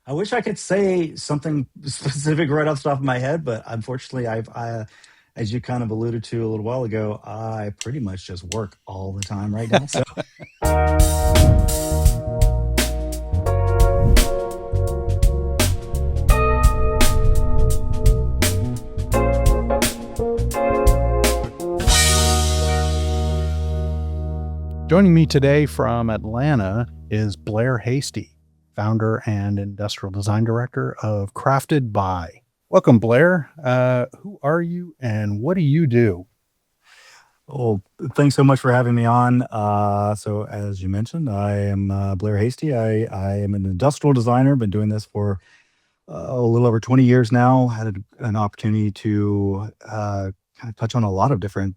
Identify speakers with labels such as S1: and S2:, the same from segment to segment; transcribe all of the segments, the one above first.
S1: I wish I could say something specific right off the top of my head, but unfortunately, as you kind of alluded to a little while ago, I pretty much just work all the time right now. So,
S2: Joining me today from Atlanta is Blair Hasty, founder and industrial design director of Crafted By. Welcome, Blair. Who are you and what do you do?
S1: well, thanks so much for having me on. So, as you mentioned, I am Blair Hasty. I am an industrial designer. Been doing this for a little over 20 years now. Had an opportunity to kind of touch on a lot of different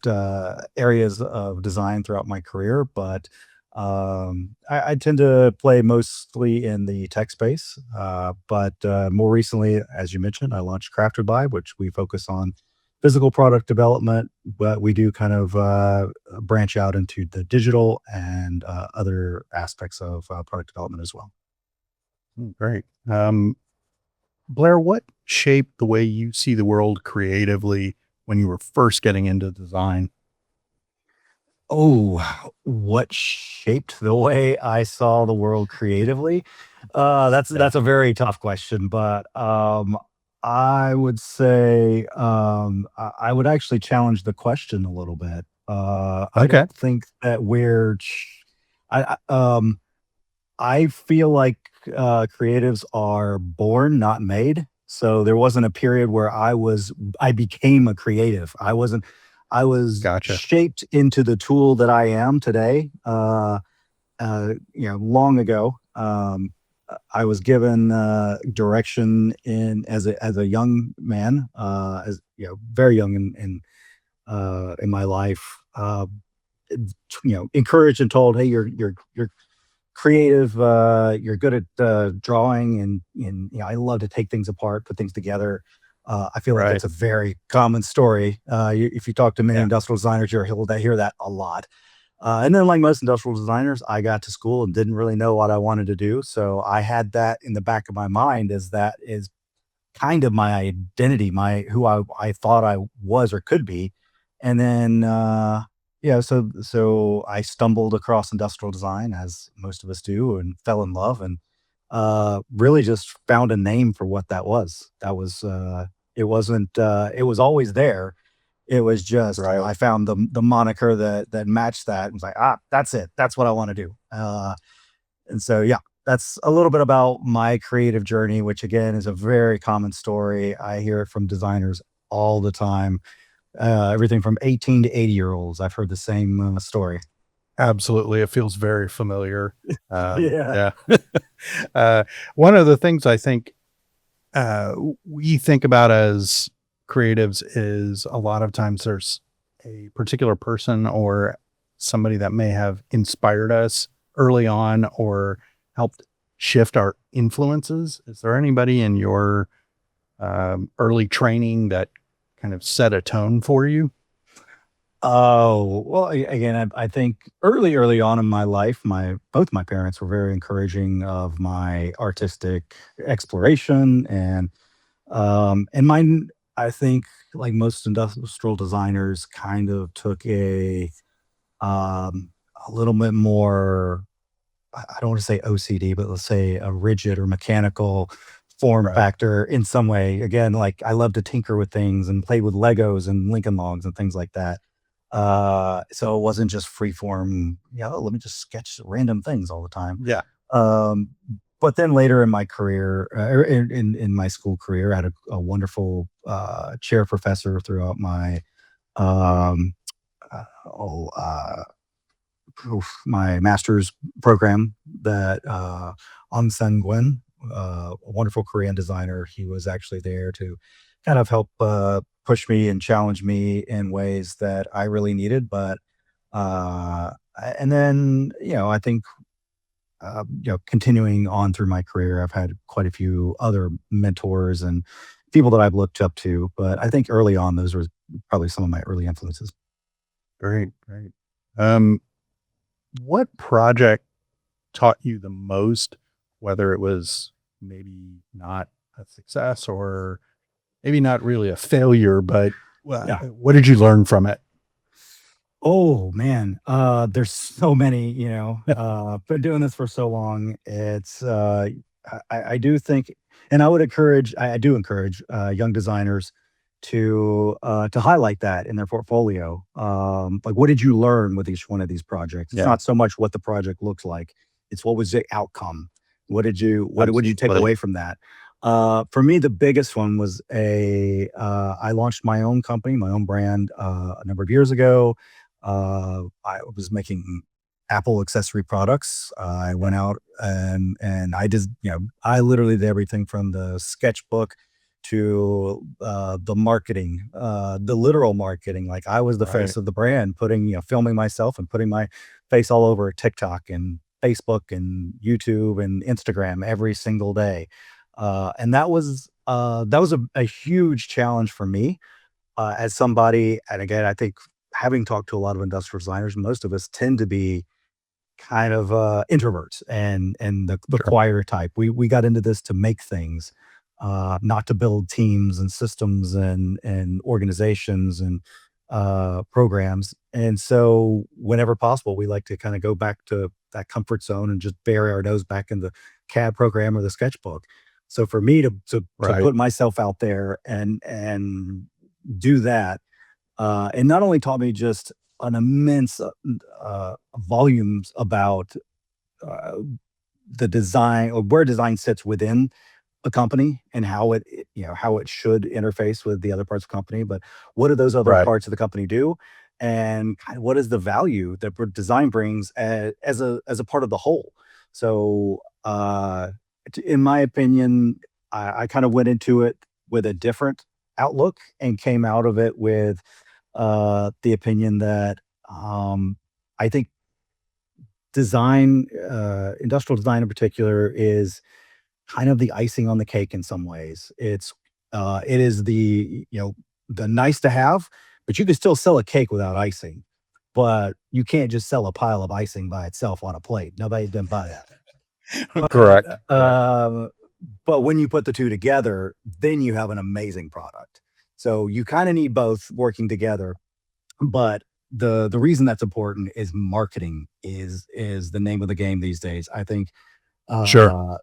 S1: areas of design throughout my career, but I tend to play mostly in the tech space. But more recently, as you mentioned, I launched Crafted By, which we focus on physical product development, but we do kind of branch out into the digital and other aspects of product development as well.
S2: Great. Blair, what shaped the way you see the world creatively when you were first getting into design?
S1: Oh, what shaped the way I saw the world creatively?
S2: Yeah.
S1: That's a very tough question, but I would say I would actually challenge the question a little bit. I
S2: Okay.
S1: don't think that I I feel like creatives are born, not made. So there wasn't a period where I became a creative. I was
S2: Gotcha.
S1: shaped into the tool that I am today. Long ago, I was given direction as a young man, as very young in my life. Encouraged and told, "Hey, you're creative. You're good at drawing, and I love to take things apart, put things together." I feel like
S2: Right.
S1: that's a very common story. If you talk to many
S2: Yeah.
S1: industrial designers, you'll hear that a lot. And then, like most industrial designers, I got to school and didn't really know what I wanted to do. So I had that in the back of my mind as that is kind of my identity, my who I thought I was or could be. And then so I stumbled across industrial design as most of us do and fell in love and really just found a name for what that was. That was it wasn't it was always there. It was just
S2: Right.
S1: I found the moniker that matched that and was like, that's it. That's what I want to do. And so, yeah, that's a little bit about my creative journey, which again is a very common story. I hear it from designers all the time. Everything from 18 to 80-year-olds. I've heard the same story.
S2: Absolutely. It feels very familiar.
S1: Yeah.
S2: Yeah. uh, One of the things I think we think about as creatives is a lot of times there's a particular person or somebody that may have inspired us early on or helped shift our influences. Is there anybody in your early training that kind of set a tone for you?
S1: Oh, well, again, I think early on in my life, my both my parents were very encouraging of my artistic exploration and mine, I think, like most industrial designers, kind of took a little bit more, I don't want to say OCD, but let's say a rigid or mechanical form
S2: Right.
S1: factor in some way. Again, like I love to tinker with things and play with Legos and Lincoln Logs and things like that. So it wasn't just free form, let me just sketch random things all the time.
S2: Yeah.
S1: Um, but then later in my career, or in my school career, I had a wonderful chair professor throughout my um, uh, oh, uh, my master's program that On Sun Nguyen, a wonderful Korean designer, he was actually there to kind of help push me and challenge me in ways that I really needed. But and then I think continuing on through my career, I've had quite a few other mentors and people that I've looked up to. But I think early on, those were probably some of my early influences.
S2: Great. Great. Um, what project taught you the most, whether it was maybe not a success or maybe not really a failure, but
S1: Yeah.
S2: what did you learn from it?
S1: Oh man, there's so many, been doing this for so long. I do think, and I do encourage young designers to highlight that in their portfolio. Like, what did you learn with each one of these projects? It's
S2: Yeah,
S1: not so much what the project looks like; it's what was the outcome. What did you take
S2: absolutely.
S1: away from that? For me, the biggest one was I launched my own company, my own brand a number of years ago. I was making Apple accessory products. I
S2: Yeah,
S1: went out and I just, I literally did everything from the sketchbook to the marketing, the literal marketing. Like, I was the
S2: right.
S1: face of the brand, filming myself and putting my face all over TikTok and Facebook and YouTube and Instagram every single day. And that was a huge challenge for me as somebody. And again, I think, having talked to a lot of industrial designers, most of us tend to be kind of introverts and the
S2: Sure.
S1: quieter type. We got into this to make things, not to build teams and systems and organizations and programs. And so, whenever possible, we like to kind of go back to that comfort zone and just bury our nose back in the CAD program or the sketchbook. So for me to
S2: Right.
S1: put myself out there and do that, and not only taught me just an immense volumes about uh, the design, or where design sits within a company, and how it should interface with the other parts of the company, but what do those other
S2: Right.
S1: parts of the company do, and kind of what is the value that design brings as a part of the whole. So, in my opinion, I kind of went into it with a different outlook and came out of it with the opinion that I think industrial design in particular, is kind of the icing on the cake in some ways. It is the nice to have, but you can still sell a cake without icing. But you can't just sell a pile of icing by itself on a plate. Nobody didn't buy that. But
S2: Correct. Correct.
S1: but when you put the two together, then you have an amazing product. So you kind of need both working together. But the reason that's important is marketing is the name of the game these days. I think,
S2: Sure.
S1: uh,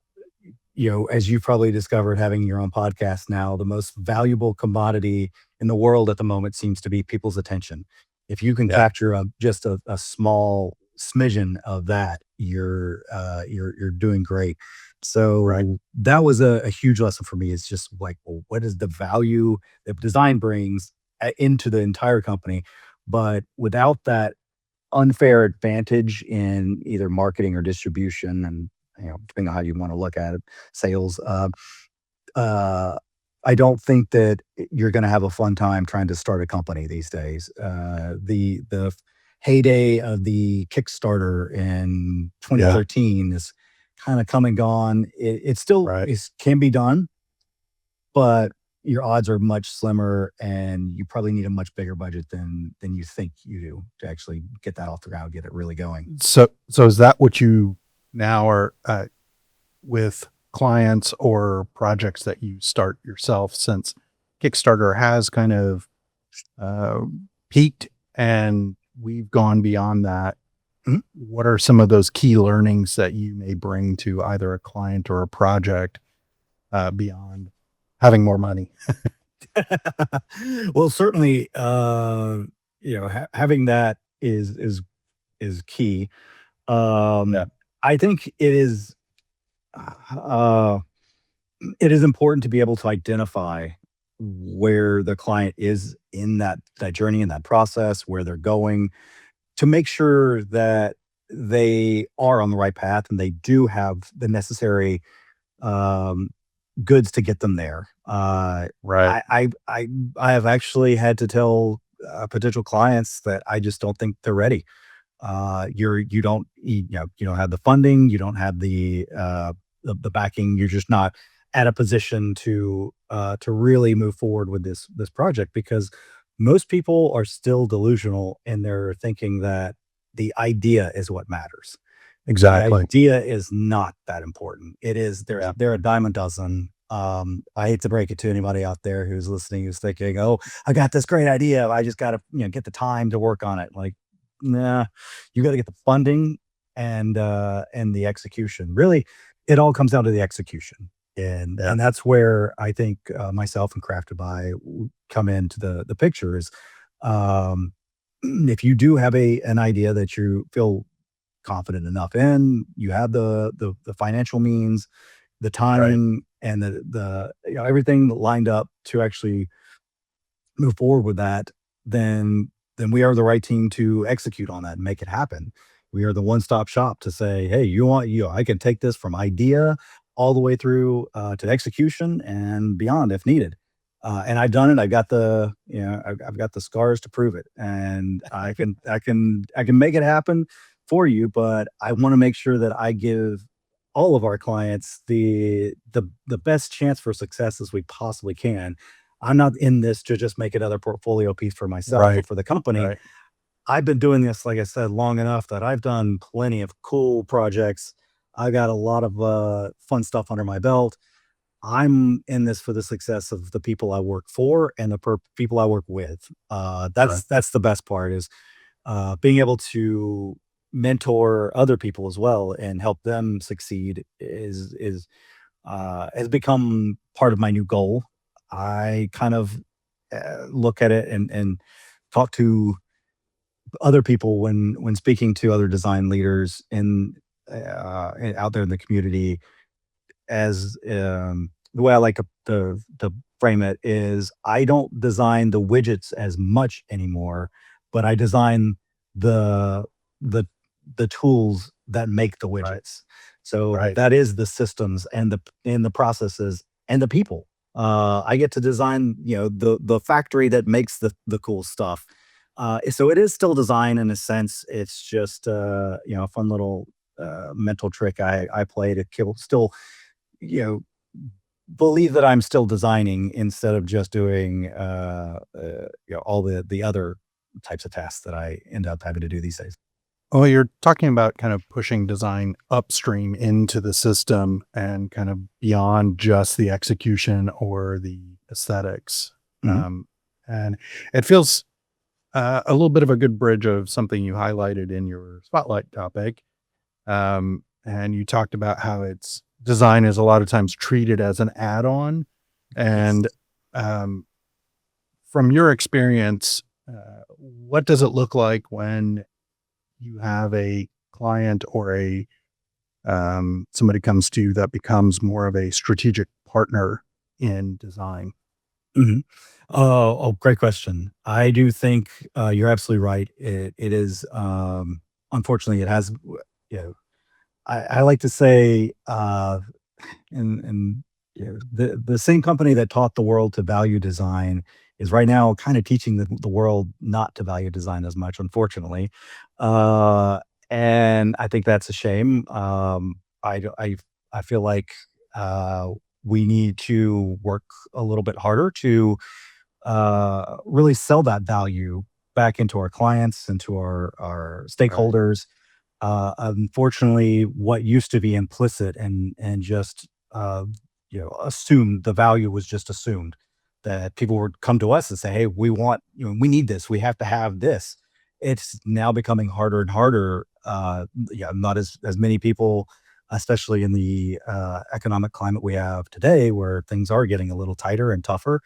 S1: as you've probably discovered having your own podcast now, the most valuable commodity in the world at the moment seems to be people's attention. If you can
S2: Yeah.
S1: capture just a small smidgen of that, you're doing great.
S2: Right.
S1: So that was a huge lesson for me. Is just like, well, what is the value that design brings into the entire company? But without that unfair advantage in either marketing or distribution, and depending on how you want to look at it, sales. Uh, I don't think that you're going to have a fun time trying to start a company these days. The heyday of the Kickstarter in
S2: Yeah.
S1: 2013 is kind of come and gone. It still
S2: Right.
S1: can be done, but your odds are much slimmer, and you probably need a much bigger budget than you think you do to actually get that off the ground, get it really going.
S2: So is that what you now are with clients or projects that you start yourself, since Kickstarter has kind of uh, peaked and we've gone beyond that?
S1: Mhm.
S2: What are some of those key learnings that you may bring to either a client or a project beyond having more money?
S1: Well, certainly, having that is key.
S2: Yeah.
S1: I think uh, it is important to be able to identify where the client is in that journey, in that process, where they're going, to make sure that they are on the right path and they do have the necessary um, goods to get them there.
S2: Right.
S1: I have actually had to tell potential clients that I just don't think they're ready. You don't have the funding, you don't have the backing. You're just not at a position to really move forward with this project, because most people are still delusional in their thinking that the idea is what matters. The
S2: Exactly.
S1: idea is not that important. It is
S2: Yeah.
S1: they're a dime a dozen. I hate to break it to anybody out there who's listening, who's thinking, "Oh, I got this great idea. I just got to, get the time to work on it." Like, nah, you got to get the funding and the execution. Really, it all comes down to the execution, and
S2: Yeah.
S1: and that's where I think myself and Crafted by come into the picture. Is um, if you do have an idea that you feel confident enough in, you have the financial means, the
S2: Right.
S1: time, and everything lined up to actually move forward with that, then we are the right team to execute on that and make it happen. We are the one-stop shop to say, "Hey, I can take this from idea all the way through to execution and beyond if needed." And I've done it. I've got the scars to prove it, and I can make it happen for you. But I want to make sure that I give all of our clients the best chance for success as we possibly can. I'm not in this to just make another portfolio piece for myself or
S2: Right.
S1: for the company.
S2: Right.
S1: I've been doing this, like I said, long enough that I've done plenty of cool projects. I got a lot of fun stuff under my belt. I'm in this for the success of the people I work for and the people I work with.
S2: Right.
S1: That's the best part is being able to mentor other people as well and help them succeed is has become part of my new goal. I kind of look at it and talk to other people when speaking to other design leaders out there in the community as the way I like to frame it is I don't design the widgets as much anymore, but I design the the the tools that make the
S2: Right.
S1: widgets. So
S2: Right.
S1: that is the systems and the processes and the people. I get to design, the factory that makes the cool stuff. So it is still design in a sense. It's just a fun little mental trick I play to still you know, believe that I'm still designing instead of just doing, all the other types of tasks that I end up having to do these days.
S2: Well, you're talking about kind of pushing design upstream into the system and kind of beyond just the execution or the aesthetics.
S1: Mhm,
S2: And it feels a little bit of a good bridge of something you highlighted in your spotlight topic. And you talked about how it's design is a lot of times treated as an add-on.
S1: yes.
S2: And um, from your experience, what does it look like when you have a client or a somebody comes to you that becomes more of a strategic partner in design?
S1: Mhm. Oh, great question. I do think, you're absolutely right. It is, unfortunately, it has you know, I like to say, and the same company that taught the world to value design is right now kind of teaching the world not to value design as much, unfortunately. Uh, and I think that's a shame. I d- I feel like we need to work a little bit harder to really sell that value back into our clients, into our
S2: Right.
S1: stakeholders. Unfortunately, what used to be implicit and just assumed the value was just assumed that people would come to us and say, "Hey, we need this. We have to have this." It's now becoming harder and harder. Yeah, not as many people, especially in the economic climate we have today, where things are getting a little tighter and tougher.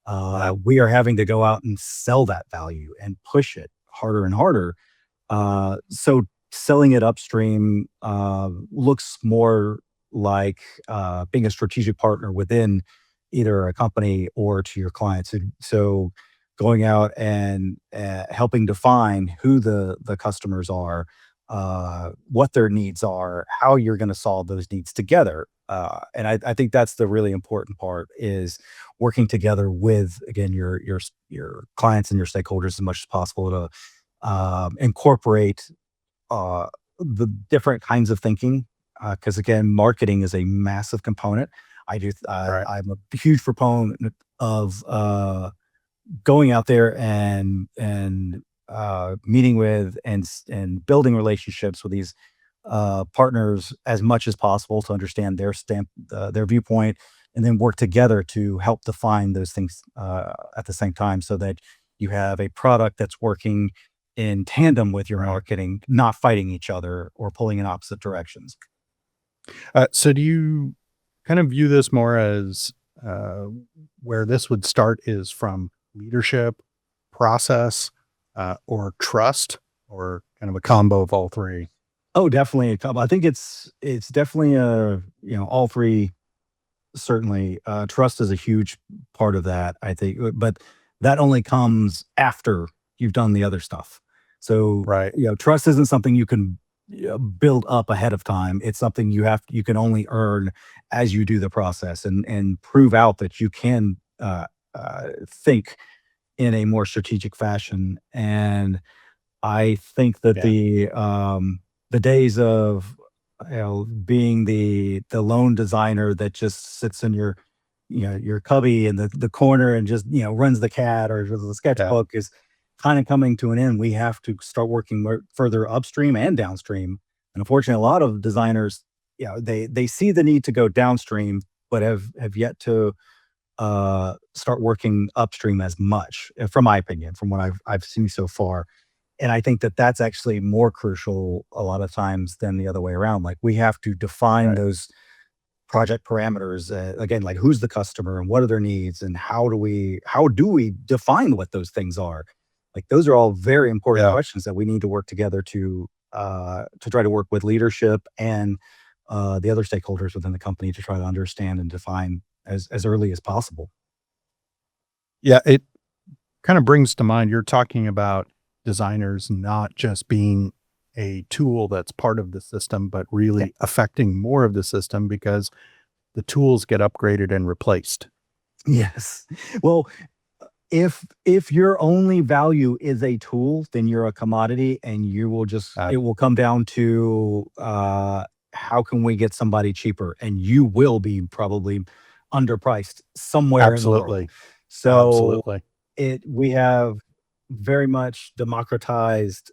S2: Yeah.
S1: We are having to go out and sell that value and push it harder and harder. So selling it upstream looks more like being a strategic partner within either a company or to your clients. So going out and helping define who the customers are, what their needs are, how you're going to solve those needs together. And I think that's the really important part is working together with again your clients and your stakeholders as much as possible to incorporate uh, the different kinds of thinking. Because again, marketing is a massive component.
S2: Right.
S1: I'm a huge proponent of going out there and meeting with and building relationships with these partners as much as possible to understand their viewpoint, and then work together to help define those things at the same time, so that you have a product that's working in tandem with your
S2: Right.
S1: marketing, not fighting each other or pulling in opposite directions.
S2: So do you kind of view this more as uh, where this would start is from leadership, process, or trust, or kind of a combo of all three?
S1: Oh, definitely a couple. I think it's definitely all three. Certainly, trust is a huge part of that, I think, but that only comes after you've done the other stuff. So,
S2: Right.
S1: trust isn't something you can, build up ahead of time. It's something you can only earn as you do the process and prove out that you can, think in a more strategic fashion. And I think that
S2: Yeah.
S1: the days of, being the lone designer that just sits in your cubby in the corner and just, runs the CAD or the
S2: Yeah.
S1: sketchbook is kind of coming to an end. We have to start working more further upstream and downstream. And unfortunately, a lot of designers, they see the need to go downstream, but have yet to start working upstream as much, from my opinion, from what I've seen so far. And I think that that's actually more crucial a lot of times than the other way around. Like, we have to define
S2: Right.
S1: those project parameters, again, like who's the customer and what are their needs and how do we define what those things are? Like, those are all very important
S2: Yeah.
S1: questions that we need to work together to try to work with leadership and the other stakeholders within the company to try to understand and define as early as possible.
S2: Yeah. It kind of brings to mind you're talking about designers not just being a tool that's part of the system, but
S1: Yeah.
S2: really affecting more of the system because the tools get upgraded and replaced.
S1: Yes. Well, if your only value is a tool, then you're a commodity, and
S2: Uh,
S1: it will come down to, how can we get somebody cheaper? And you will be probably underpriced somewhere in the world.
S2: Absolutely.
S1: So,
S2: Absolutely.
S1: we have very much democratized,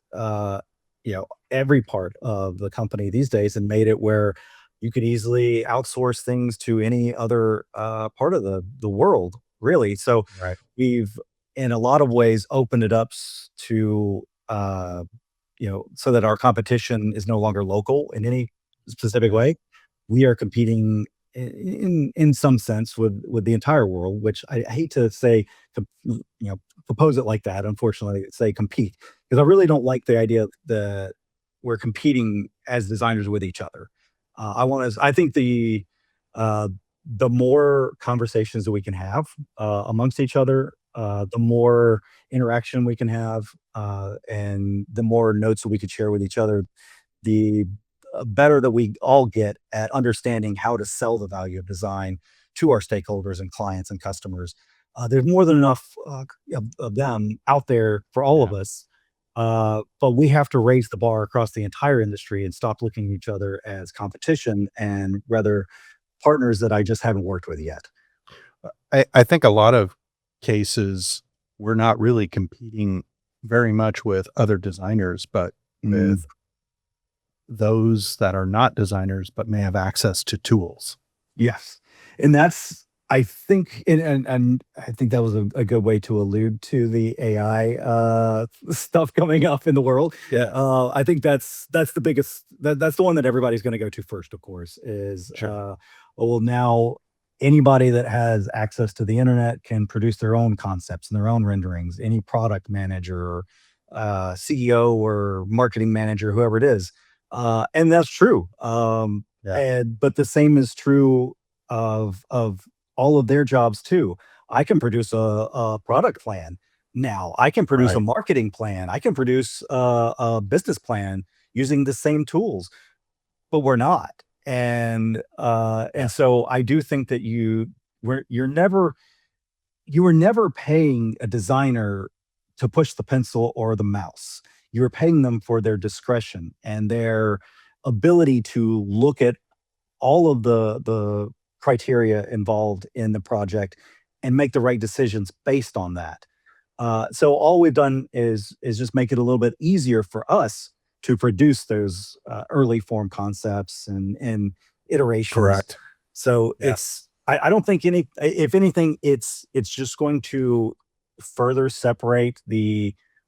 S1: every part of the company these days, and made it where you could easily outsource things to any other, part of the world, really. So,
S2: Right.
S1: we've, in a lot of ways, opened it up to, so that our competition is no longer local in any specific
S2: Yeah.
S1: way. We are competing in some sense with the entire world, which I hate to say, propose it like that. Unfortunately, say compete, because I really don't like the idea that we're competing as designers with each other. I think uh, the more conversations that we can have amongst each other, the more interaction we can have, and the more notes that we could share with each other, the better that we all get at understanding how to sell the value of design to our stakeholders and clients and customers. There's more than enough of them out there for all of
S2: Yeah.
S1: us, but we have to raise the bar across the entire industry and stop looking at each other as competition, and rather partners that I just haven't worked with yet.
S2: I think a lot of cases we're not really competing very much with other designers, but
S1: Mm.
S2: with those that are not designers but may have access to tools.
S1: Yes, and that's I think and I think that was a good way to allude to the AI, stuff coming up in the world.
S2: Yeah.
S1: I think that's the biggest that's the one that everybody's gonna go to first, of course, is,
S2: Sure.
S1: well, now anybody that has access to the internet can produce their own concepts and their own renderings. Any product manager or, CEO or marketing manager, whoever it is, and that's true.
S2: Yeah.
S1: And but the same is true of all of their jobs too. I can produce a product plan now. I can produce a
S2: Right.
S1: marketing plan. I can produce a business plan using the same tools, but we're not. And
S2: Yeah.
S1: so I do think that you were never paying a designer to push the pencil or the mouse. You were paying them for their discretion and their ability to look at all of the criteria involved in the project and make the right decisions based on that. So all we've done is just make it a little bit easier for us to produce those early form concepts and iterations.
S2: Correct.
S1: So
S2: Yeah.
S1: I don't think if anything, it's just going to further separate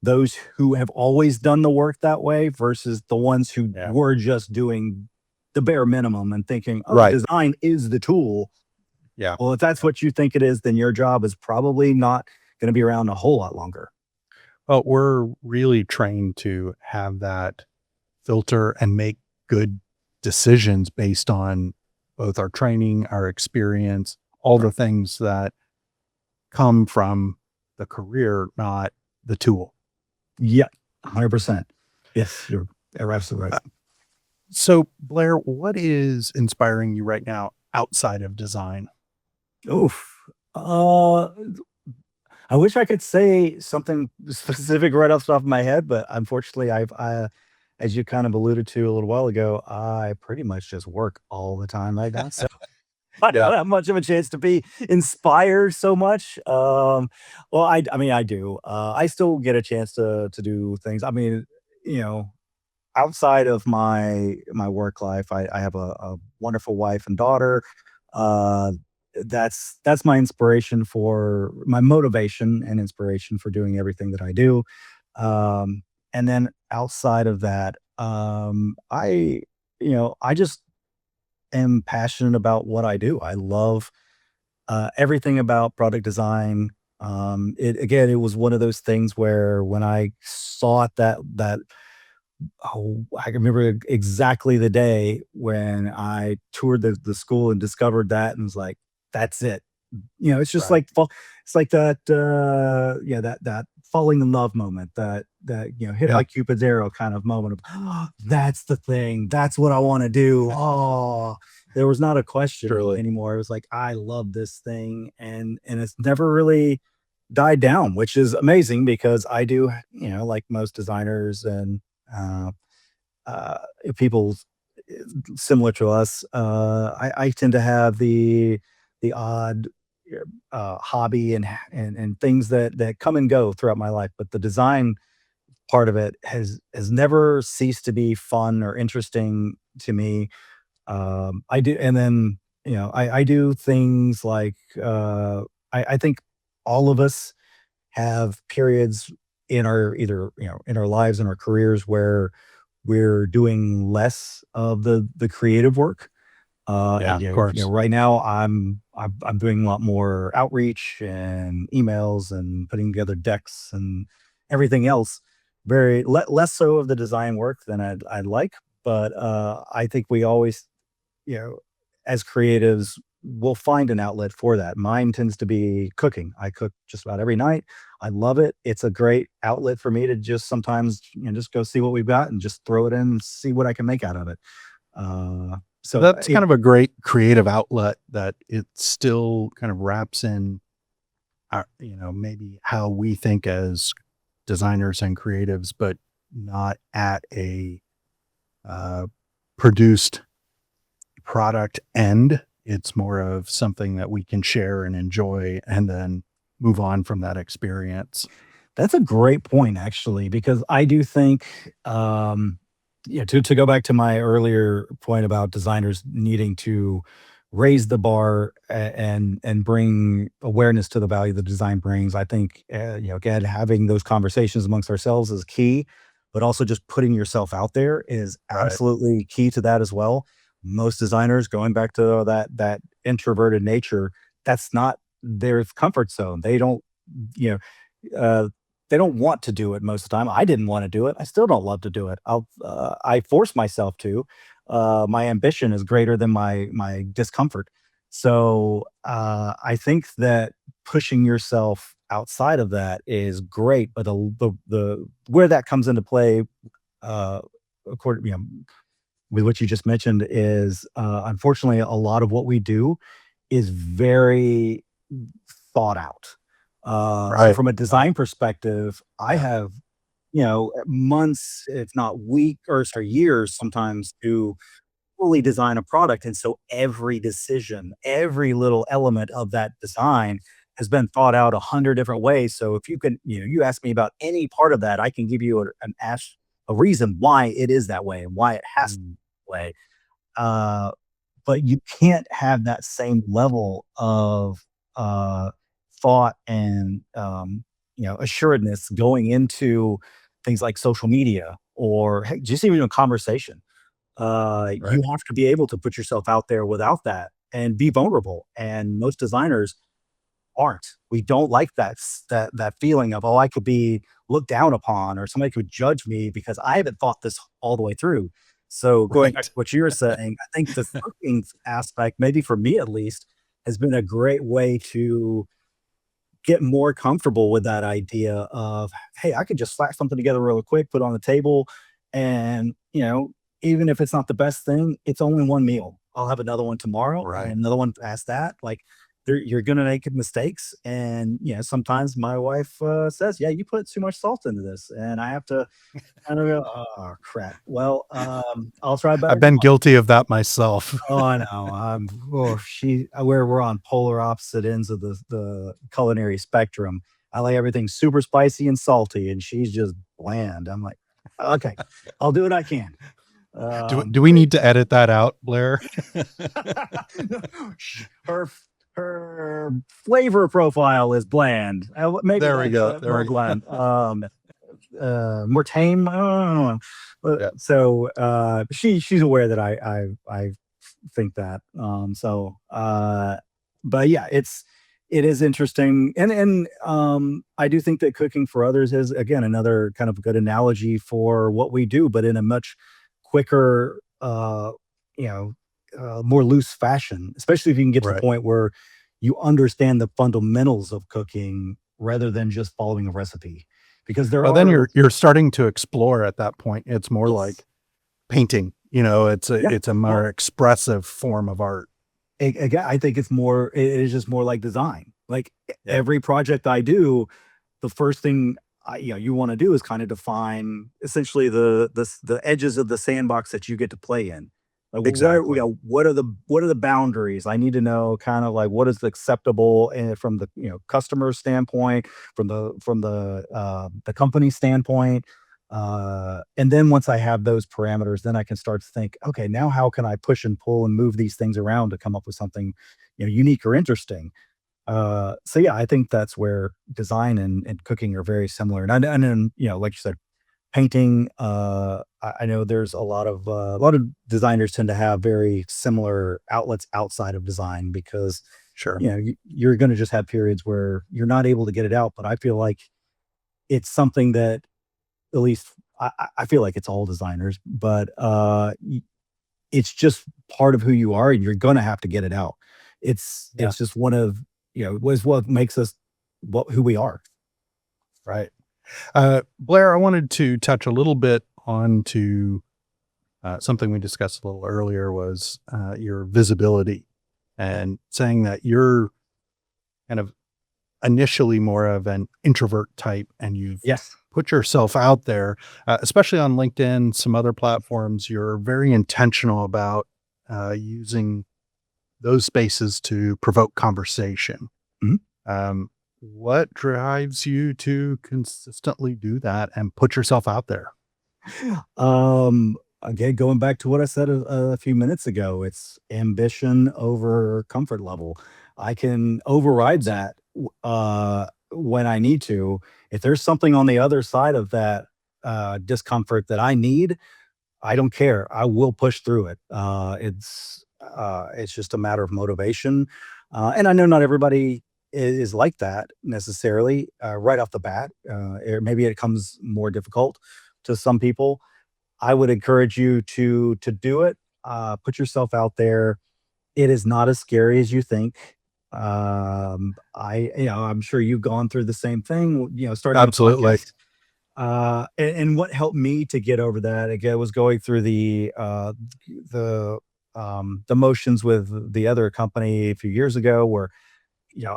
S1: those who have always done the work that way versus the ones who
S2: Yeah.
S1: were just doing the bare minimum and thinking, oh,
S2: Right.
S1: design is the tool.
S2: Yeah.
S1: Well, if that's what you think it is, then your job is probably not going to be around a whole lot longer.
S2: Well, we're really trained to have that filter and make good decisions based on both our training, our experience, all the
S1: Right.
S2: things that come from the career, not the tool.
S1: Yeah, 100%. Yes, you're absolutely right.
S2: Uh, So, Blair, what is inspiring you right now outside of design?
S1: Oof. Uh, I wish I could say something specific right off the top of my head, but unfortunately, as you kind of alluded to a little while ago, I pretty much just work all the time right now. So I
S2: Yeah.
S1: don't have much of a chance to be inspired so much. Well, I mean, I do. I still get a chance to do things. I mean, you know, outside of my work life, I have a wonderful wife and daughter. Uh, that's my inspiration for my motivation and inspiration for doing everything that I do. Um, and then outside of that, I just am passionate about what I do. I love everything about product design. It again, it was one of those things where when I saw it that oh, I can remember exactly the day when I toured the school and discovered that and was like, "That's it." It's just
S2: Right.
S1: like it's like that, yeah, that falling in love moment, that hit
S2: Yeah.
S1: by Cupid's arrow kind of moment of, "Oh, that's the thing. That's what I wanna do. Oh." There was not a question
S2: Truly.
S1: anymore. It was like, "I love this thing," and it's never really died down, which is amazing because I do, like most designers and, uh uh, people similar to us, I tend to have the odd hobby and things that come and go throughout my life, but the design part of it has never ceased to be fun or interesting to me. I do, and then I do things like I think all of us have periods in our either in our lives and our careers where we're doing less of the creative work.
S2: Yeah.
S1: And
S2: Of course.
S1: right now I'm doing a lot more outreach and emails and putting together decks and everything else. Very less so of the design work than I'd like, but I think we always, you know, as creatives, we'll find an outlet for that. Mine tends to be cooking. I cook just about every night. I love it. It's a great outlet for me to just sometimes, just go see what we've got and just throw it in and see what I can make out of it. Uh, so
S2: That's kind of a great creative outlet that it still kind of wraps in our, maybe how we think as designers and creatives, but not at a uh, produced product end. It's more of something that we can share and enjoy and then move on from that experience.
S1: That's a great point, actually, because I do think, to go back to my earlier point about designers needing to raise the bar and bring awareness to the value the design brings. I think, again, having those conversations amongst ourselves is key, but also just putting yourself out there is
S2: Right.
S1: absolutely key to that as well. Most designers, going back to that introverted nature, that's not their comfort zone. You know uh, they don't want to do it most of the time. I didn't want to do it. I still don't love to do it. I force myself to. My ambition is greater than my discomfort. So I think that pushing yourself outside of that is great, but the where that comes into play, uh, according with what you just mentioned, is unfortunately a lot of what we do is very thought out. So
S2: Right.
S1: from a
S2: Right.
S1: design perspective, I
S2: Yeah.
S1: have, months, if not week or sorry, years sometimes to fully design a product. And so every decision, every little element of that design has been thought out 100 different ways. So if you can, you ask me about any part of that, I can give you an a reason why it is that way and why it has to be
S2: Mm.
S1: that way. Uh, but you can't have that same level of uh, thought and assuredness going into things like social media or heck, just even a conversation.
S2: Right.
S1: You have to be able to put yourself out there without that and be vulnerable. And most designers aren't. We don't like that feeling of, oh, I could be looked down upon or somebody could judge me because I haven't thought this all the way through. So going back to
S2: Right.
S1: what you were saying, I think the cooking aspect, maybe for me at least, has been a great way to get more comfortable with that idea of, hey, I could just slap something together real quick, put it on the table, and even if it's not the best thing, it's only one meal. I'll have another one tomorrow and
S2: Right.
S1: another one past that. Like you're gonna make mistakes, and sometimes my wife says, "Yeah, you put too much salt into this," and I have to kind of go, "Oh crap." Well, I'll try
S2: I've
S1: better.
S2: been guilty of that myself.
S1: Oh, I know. We're on polar opposite ends of the culinary spectrum. I like everything super spicy and salty, and she's just bland. I'm like, okay, I'll do what I can.
S2: Do we need to edit that out, Blair?
S1: Her her flavor profile is bland. Maybe
S2: There we
S1: that's
S2: go. There
S1: more
S2: we go.
S1: bland. More tame. I don't know.
S2: Yeah.
S1: She's aware that I think that. But yeah, it is interesting, and I do think that cooking for others is again another kind of good analogy for what we do, but in a much quicker, you know, more loose fashion. Especially if you can get to the
S2: Right.
S1: point where you understand the fundamentals of cooking rather than just following a recipe, because there
S2: Well, then
S1: are
S2: you're starting to explore at that point. It's more
S1: yes,
S2: like painting, it's
S1: yeah.
S2: a more
S1: Well,
S2: expressive form of art.
S1: again, I think it is just more like design. Like
S2: Yeah.
S1: every project I do, the first thing you want to do is kind of define essentially the edges of the sandbox that you get to play in. Like
S2: Exactly.
S1: what are the boundaries? I need to know kind of like what is acceptable from the customer standpoint, from the company standpoint. And then once I have those parameters, then I can start to think, okay, now how can I push and pull and move these things around to come up with something unique or interesting. So yeah, I think that's where design and cooking are very similar. And then, like you said, painting, I know there's a lot of designers tend to have very similar outlets outside of design because,
S2: Sure.
S1: you're going to just have periods where you're not able to get it out. But I feel like it's something that at least I feel like it's all designers, but it's just part of who you are, and you're gonna have to get it out.
S2: Yeah.
S1: It's just one of was what makes us who we are.
S2: Right. Blair, I wanted to touch a little bit on to something we discussed a little earlier was your visibility and saying that you're kind of initially more of an introvert type and you've
S1: Yes.
S2: put yourself out there, especially on LinkedIn, some other platforms. You're very intentional about using those spaces to provoke conversation.
S1: Mhm.
S2: Um, what drives you to consistently do that and put yourself out there?
S1: Again, going back to what I said a few minutes ago, it's ambition over comfort level. I can override that when I need to. If there's something on the other side of that discomfort that I need, I don't care. I will push through it. It's just a matter of motivation, and I know not everybody is like that necessarily right off the bat. Or maybe it comes more difficult to some people. I would encourage you to do it. Put yourself out there. It is not as scary as you think. I'm sure you've gone through the same thing. Starting a
S2: Absolutely.
S1: podcast, and what helped me to get over that again was going through the motions with the other company a few years ago, where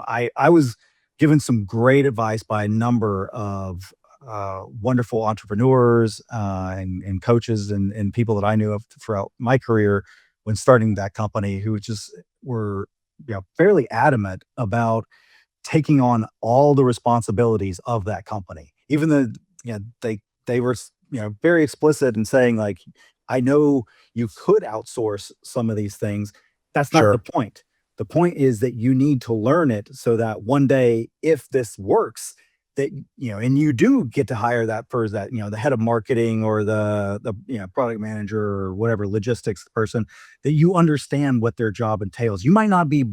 S1: I was given some great advice by a number of wonderful entrepreneurs and coaches and people that I knew of throughout my career when starting that company, who just were fairly adamant about taking on all the responsibilities of that company, even though they were very explicit in saying like, I know you could outsource some of these things. That's not the
S2: Sure.
S1: point. The point is that you need to learn it so that one day, if this works, that and you do get to hire that person, that the head of marketing or the product manager or whatever logistics person, that you understand what their job entails. You might not be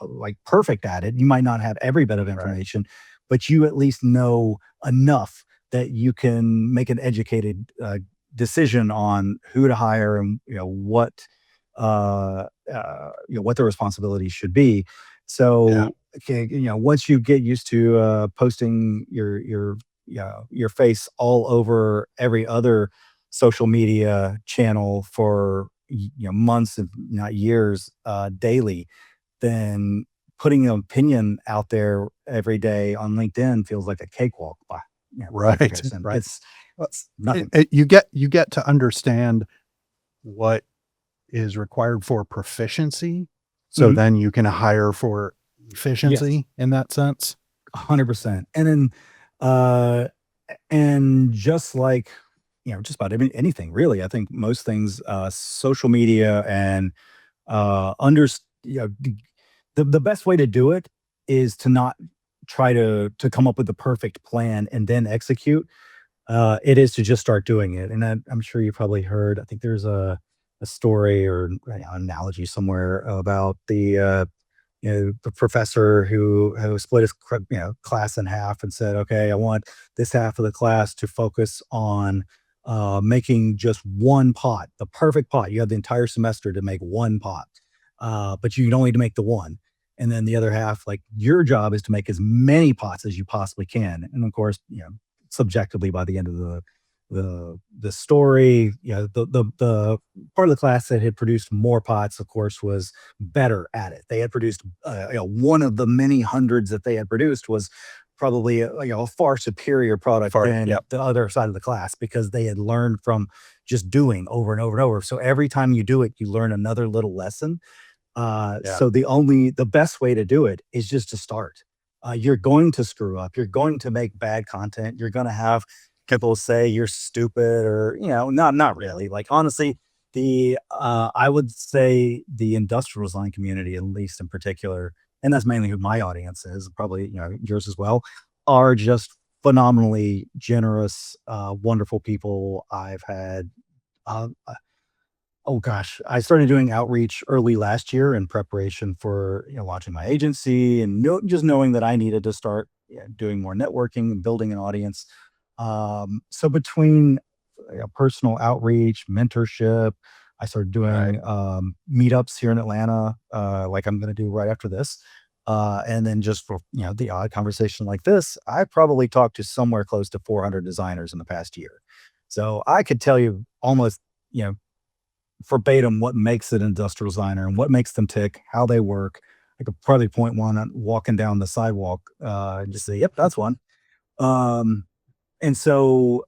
S1: like perfect at it. You might not have every bit of
S2: Right.
S1: information, but you at least know enough that you can make an educated decision on who to hire and what the responsibilities should be.
S2: Yeah.
S1: So okay, once you get used to posting your face all over every other social media channel for months, if not years, daily, then putting an opinion out there every day on LinkedIn feels like a cakewalk by
S2: Right.
S1: comparison.
S2: Right.
S1: It's
S2: Uh,
S1: it's nothing.
S2: you get to understand what is required for proficiency, so
S1: Mhm.
S2: then you can hire for
S1: Yes,
S2: efficiency in that sense.
S1: 100%. And then, uh, and just like, just about anything really, I think most things, social media and, under, the best way to do it is to not try to come up with the perfect plan and then execute. It is to just start doing it, and I'm sure you probably heard. I think there's a story or an analogy somewhere about the professor who split his class in half and said, "Okay, I want this half of the class to focus on making just one pot, the perfect pot. You have the entire semester to make one pot, but you can only to make the one." And then the other half, like your job is to make as many pots as you possibly can. And of course, subjectively by the end of the story, the part of the class that had produced more pots, of course, was better at it. They had produced, one of the many hundreds that they had produced was probably a far superior product
S2: For
S1: than
S2: Yep.
S1: the other side of the class because they had learned from just doing over and over and over. So every time you do it, you learn another little lesson.
S2: Yeah.
S1: So the best way to do it is just to start. You're going to screw up. You're going to make bad content. You're going to have people say you're stupid or, not really. Like honestly, I would say the industrial design community, at least in particular, and that's mainly who my audience is, probably, yours as well, are just phenomenally generous, wonderful people. I've had, uh, oh gosh, I started doing outreach early last year in preparation for, launching my agency and just knowing that I needed to start doing more networking and building an audience. So between personal outreach, mentorship, I started
S2: Right.
S1: doing meetups here in Atlanta, like I'm going to do right after this. And then just for the odd conversation like this, I probably talked to somewhere close to 400 designers in the past year. So I could tell you almost, you know, verbatim what makes an industrial designer and what makes them tick, how they work. I could probably point one on walking down the sidewalk, and just say, "Yep, that's one." Um, and so,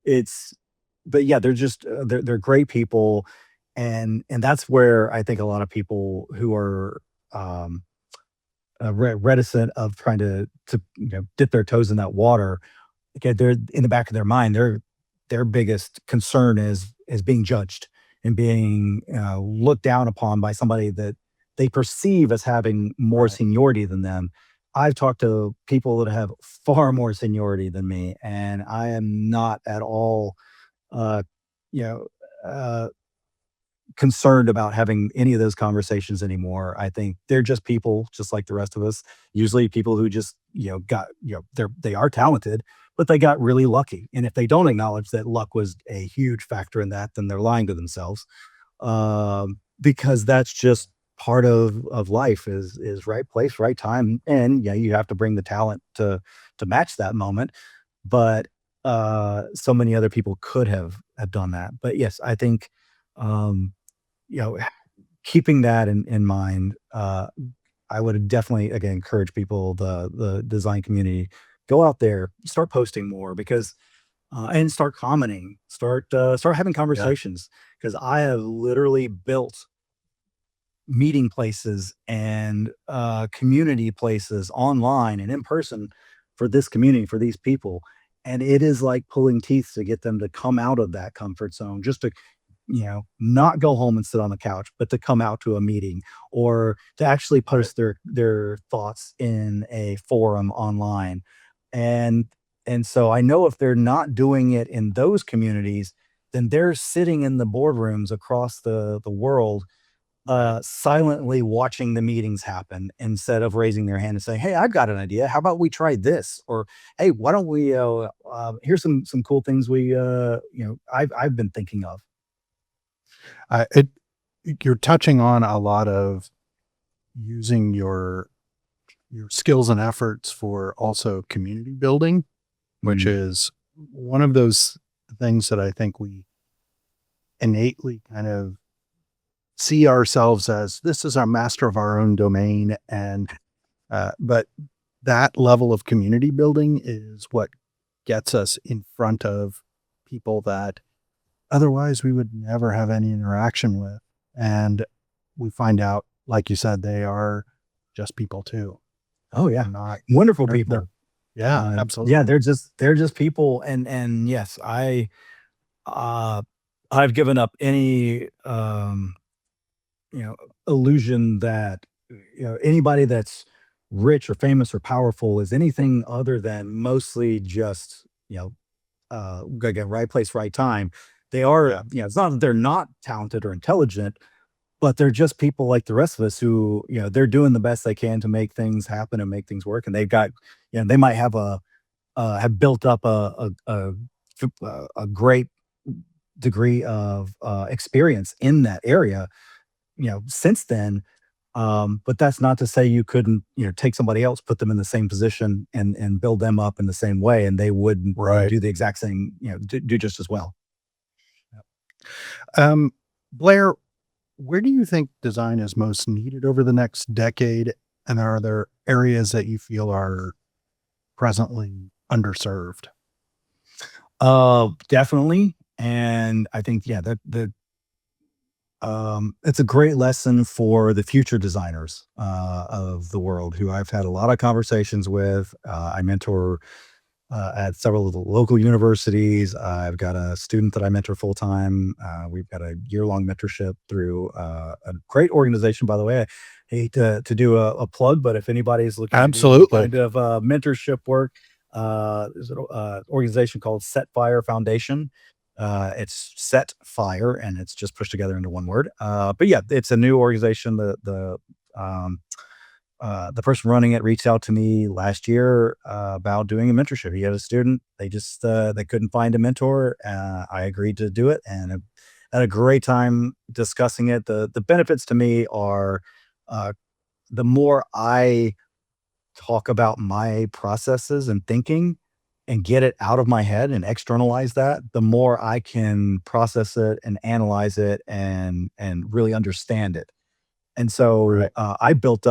S1: it's but yeah, they're just, they're great people, and that's where I think a lot of people who are, um, reticent of trying to, dip their toes in that water. Okay, they're in the back of their mind, their biggest concern is being judged and being, looked down upon by somebody that they perceive as having more
S2: Right.
S1: seniority than them. I've talked to people that have far more seniority than me, and I am not at all, uh, you know, uh, concerned about having any of those conversations anymore. I think they're just people just like the rest of us. Usually people who just, got, they are talented, but they got really lucky. And if they don't acknowledge that luck was a huge factor in that, then they're lying to themselves. Because that's just part of life is right place, right time. And yeah, you have to bring the talent to match that moment. But so many other people could have done that. But yes, I think um you know, keeping that in mind, I would definitely again encourage people, the design community, go out there, start posting more because and start commenting, start having
S2: Yeah.
S1: conversations because I have literally built meeting places and community places online and in person for this community for these people. and it is like pulling teeth to get them to come out of that comfort zone, just to, not go home and sit on the couch, but to come out to a meeting, or to actually
S2: Right.
S1: post their thoughts in a forum online. And so I know if they're not doing it in those communities, then they're sitting in the boardrooms across the world,
S2: Right.
S1: silently watching the meetings happen instead of raising their hand and saying, "Hey, I've got an idea. How about we try this?" Or, "Hey, why don't we? Here's some cool things I've been thinking of."
S2: It you're touching on a lot of using your skills and efforts for also community building, which
S1: Mm.
S2: is one of those things that I think we innately kind of see ourselves as this is our master of our own domain. And, but that level of community building is what gets us in front of people that otherwise we would never have any interaction with. And we find out, like you said, they are just people too.
S1: Oh
S2: They're
S1: yeah,
S2: not,
S1: wonderful
S2: they're
S1: people.
S2: yeah,
S1: Yeah,
S2: absolutely.
S1: they're just people, and yes, uh, I've given up any you know illusion that anybody that's rich or famous or powerful is anything other than mostly just again, right place, right time. They are,
S2: Yeah.
S1: it's not that they're not talented or intelligent, but they're just people like the rest of us who, they're doing the best they can to make things happen and make things work. And they've got, they might have built up a great degree of experience in that area, since then. But that's not to say you couldn't, take somebody else, put them in the same position, and build them up in the same way, and they would
S2: Right.
S1: do the exact same, do just as well.
S2: Um, Blair, where do you think design is most needed over the next decade? And are there areas that you feel are presently underserved?
S1: Definitely, and I think, yeah, it's a great lesson for the future designers of the world, who I've had a lot of conversations with. I mentor at several of the local universities. I've got a student that I mentor full time. We've got a year-long mentorship through a great organization, by the way. I hate to do a plug, but if anybody's looking to do any
S2: Absolutely.
S1: kind of mentorship work, there's an organization called Set Fire Foundation. It's Set Fire, and it's just pushed together into one word. But yeah, it's a new organization. The person running it reached out to me last year about doing a mentorship. He had a student. They couldn't find a mentor. I agreed to do it, and had a great time discussing it. The benefits to me are, uh, the more I talk about my processes and thinking and get it out of my head and externalize that, the more I can process it and analyze it and really understand it. And so,
S2: Right.
S1: I built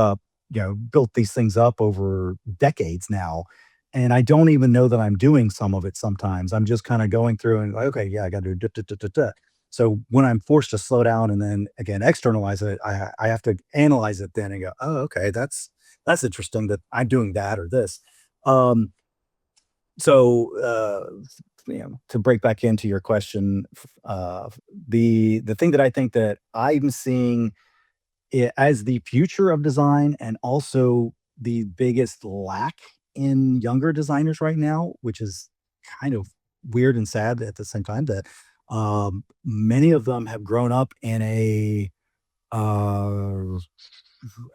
S1: these things up over decades now, and I don't even know that I'm doing some of it sometimes. I'm just kinda going through and like, "Okay, yeah, I gotta do da, da, da, da, da." So, when I'm forced to slow down and then, again, externalize it, I have to analyze it then and go, "Oh, okay, that's interesting that I'm doing that or this." Um, so, to break back into your question, the thing that I think that I'm seeing as the future of design, and also the biggest lack in younger designers right now, which is kind of weird and sad at the same time, that many of them have grown up in how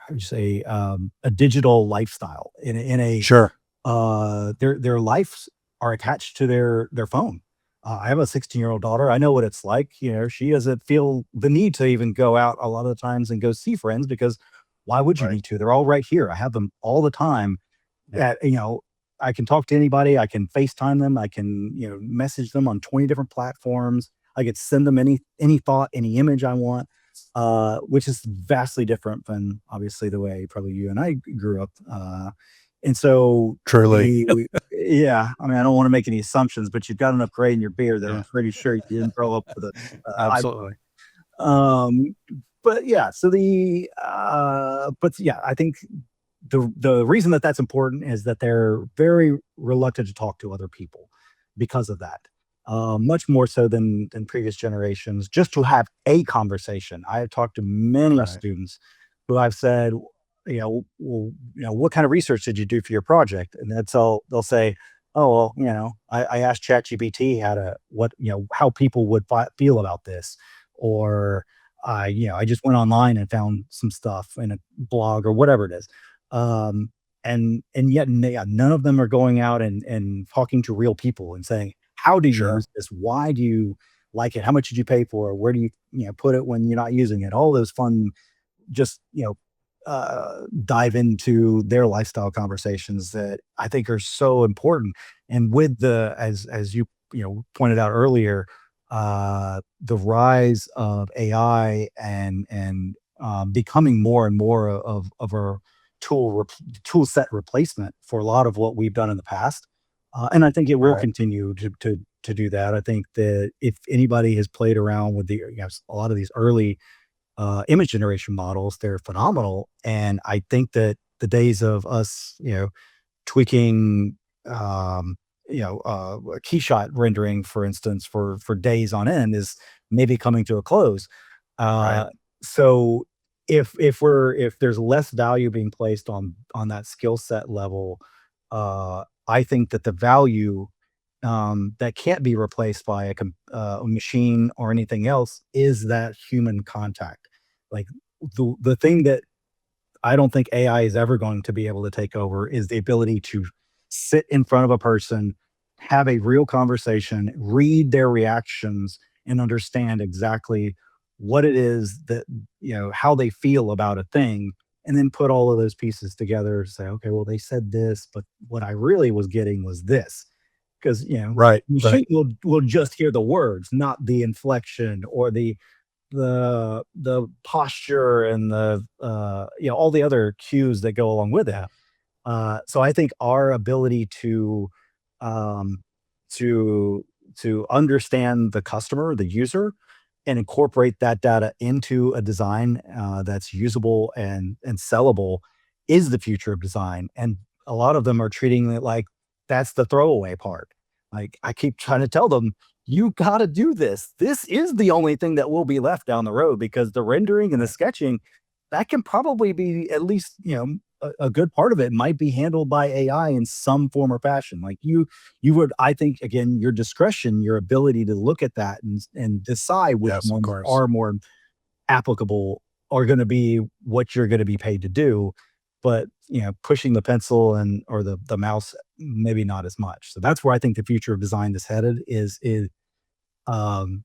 S1: do you say, a digital lifestyle, in a
S2: Sure.
S1: their lives are attached to their phone. I have a 16-year-old daughter. I know what it's like. She doesn't feel the need to even go out a lot of the times and go see friends, because why would you
S2: Right.
S1: need to? They're all right here. I have them all the time.
S2: Yeah.
S1: That I can talk to anybody. I can FaceTime them. I can message them on 20 different platforms. I could send them any thought, any image I want, which is vastly different than obviously the way probably you and I grew up. And so
S2: Truly.
S1: yeah, I mean, I don't want to make any assumptions, but you've got enough gray in your beard that I'm
S2: Yeah.
S1: pretty sure you didn't grow up with
S2: Absolutely.
S1: um, but yeah, but yeah, I think the reason that that's important is that they're very reluctant to talk to other people. because of that. Much more so than previous generations, just to have a conversation. I have talked to many
S2: Right.
S1: students who I've said, well, what kind of research did you do for your project? And then they'll say, oh, well, I asked ChatGPT how people would feel about this, or I just went online and found some stuff in a blog or whatever it is. Um, and yet yeah, none of them are going out and talking to real people and saying, how do you
S2: Sure.
S1: use this? Why do you like it? How much did you pay for it? Where do you, put it when you're not using it? All those fun, just, dive into their lifestyle conversations that I think are so important. And with as you, pointed out earlier, the rise of AI and becoming more and more of our tool set replacement for a lot of what we've done in the past. And I think it will
S2: Right.
S1: continue to do that. I think that if anybody has played around with a lot of these early image generation models, they're phenomenal. And I think that the days of us, tweaking, key shot rendering, for instance, for days on end is maybe coming to a close.
S2: Right.
S1: Uh, so if there's less value being placed on that skill set level, I think that the value that can't be replaced by a machine or anything else is that human contact. Like the thing that I don't think AI is ever going to be able to take over is the ability to sit in front of a person, have a real conversation, read their reactions, and understand exactly what it is that, how they feel about a thing, and then put all of those pieces together, say, okay, well, they said this, but what I really was getting was this. Because,
S2: Right. Right.
S1: machine will just hear the words, not the inflection or the posture and all the other cues that go along with that. So I think our ability um, to understand the customer, the user, and incorporate that data into a design that's usable and sellable is the future of design. And a lot of them are treating it like that's the throwaway part. Like I keep trying to tell them, you got to do this. This is the only thing that will be left down the road because the rendering and the sketching that can probably be at least a good part of it might be handled by AI in some form or fashion. Like you would, I think, again, your discretion, your ability to look at that and decide which
S2: Yes, of
S1: ones
S2: course.
S1: are more applicable are going to be what you're going to be paid to do. But pushing the pencil and or the mouse, maybe not as much. So that's where I think the future of design is headed. Is um,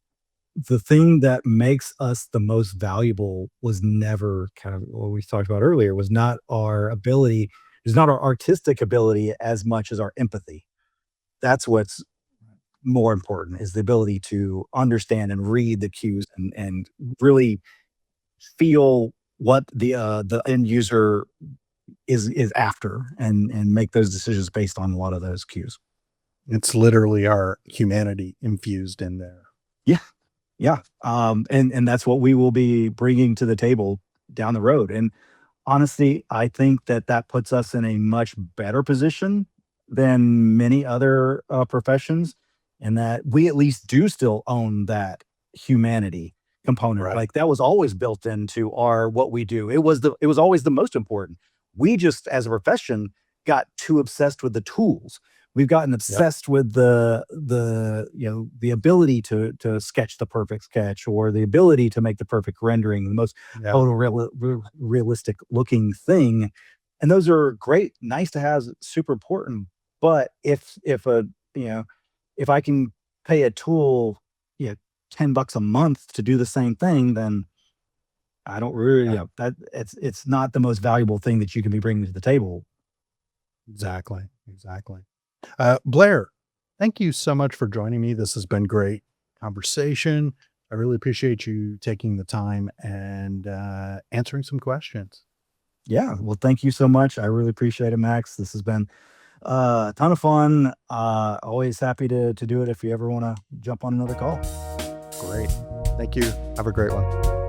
S1: the thing that makes us the most valuable was never kind of what we talked about earlier was not our ability, is not our artistic ability as much as our empathy. That's what's more important is the ability to understand and read the cues and really feel what the end user is after and make those decisions based on a lot of those cues.
S2: It's literally our humanity infused in there.
S1: Yeah. Yeah. And that's what we will be bringing to the table down the road. And honestly, I think that that puts us in a much better position than many other professions, and that we at least do still own that humanity component.
S2: Right.
S1: Like that was always built into our what we do. It was always the most important. We just as a profession got too obsessed with the tools. We've gotten
S2: Yep.
S1: obsessed with the ability to sketch the perfect sketch or the ability to make the perfect rendering, the most
S2: Yeah.
S1: realistic looking thing. And those are great, nice to have, super important. But you know, if I can pay a tool, you know, $10 a month to do the same thing, then I don't really,
S2: Yeah.
S1: that it's not the most valuable thing that you can be bringing to the table.
S2: Exactly. Exactly. Blair, thank you so much for joining me. This has been great conversation. I really appreciate you taking the time and answering some questions.
S1: Yeah. Well, thank you so much. I really appreciate it, Max. This has been a ton of fun. Always happy to do it if you ever want to jump on another call.
S2: Great. Thank you. Have a great one.